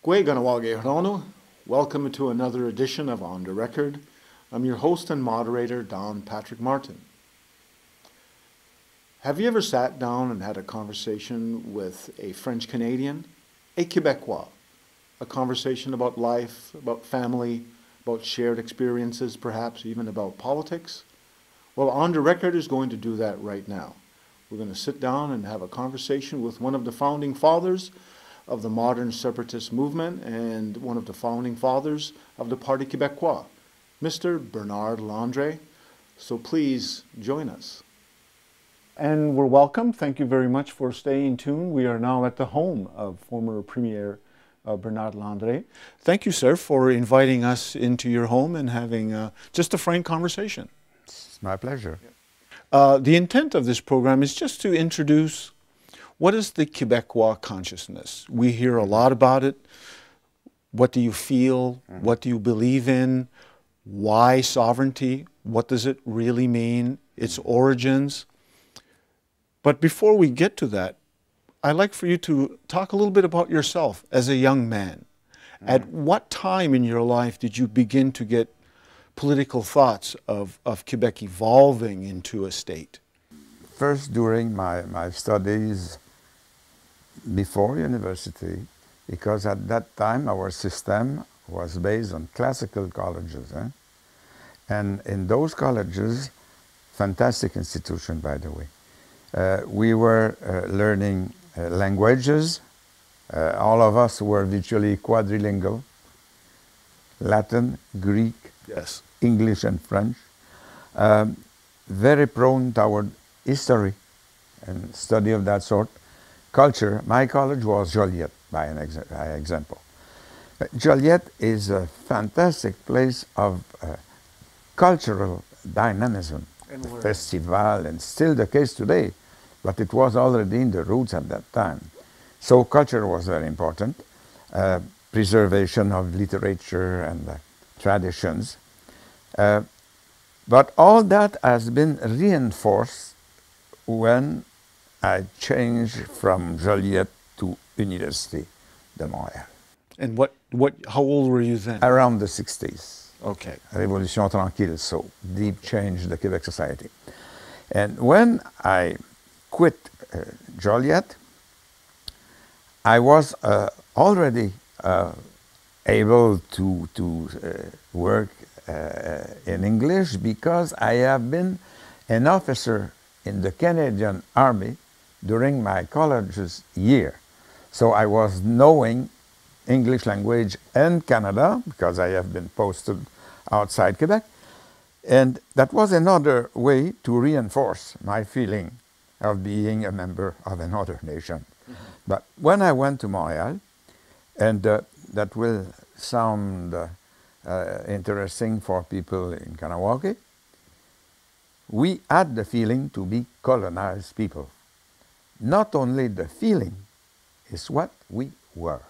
Gwe Ganawage Hirono. Welcome to another edition of On the Record. I'm your host and moderator, Don Patrick Martin. Have you ever sat down and had a conversation with a French Canadian, a Quebecois? A conversation about life, about family, about shared experiences, perhaps even about politics? Well, On the Record is going to do that right now. We're going to sit down and have a conversation with one of the founding fathers of the modern separatist movement and one of the founding fathers of the Parti Québécois, Mr. Bernard Landry. So please join us. And we're welcome. Thank you very much for staying tuned. We are now at the home of former Premier Bernard Landry. Thank you, sir, for inviting us into your home and having just a frank conversation. It's my pleasure. The intent of this program is just to introduce what is the Quebecois consciousness. We hear a lot about it. What do you feel? What do you believe in? Why sovereignty? What does it really mean? Its origins. But before we get to that, I'd like for you to talk a little bit about yourself as a young man. At what time in your life did you begin to get political thoughts of Quebec evolving into a state? First, during my studies before university, because at that time our system was based on classical colleges. And in those colleges, fantastic institution, by the way, we were learning languages. All of us were virtually quadrilingual: Latin, Greek, yes, English and French. Very prone toward history and study of that sort. Culture, my college was Joliet, by example. Joliet is a fantastic place of cultural dynamism, festival, and still the case today, but it was already in the roots at that time. So culture was very important, preservation of literature and traditions. But all that has been reinforced when I changed from Joliet to Université de Montréal. And how old were you then? Around the 60s. Okay. Révolution tranquille, so deep change in the Quebec society. And when I quit Joliet, I was already able to work in English because I have been an officer in the Canadian Army during my college's year. So I was knowing English language in Canada because I have been posted outside Quebec. And that was another way to reinforce my feeling of being a member of another nation. But when I went to Montreal, and that will sound interesting for people in Kahnawake, we had the feeling to be colonized people. Not only the feeling, is what we were.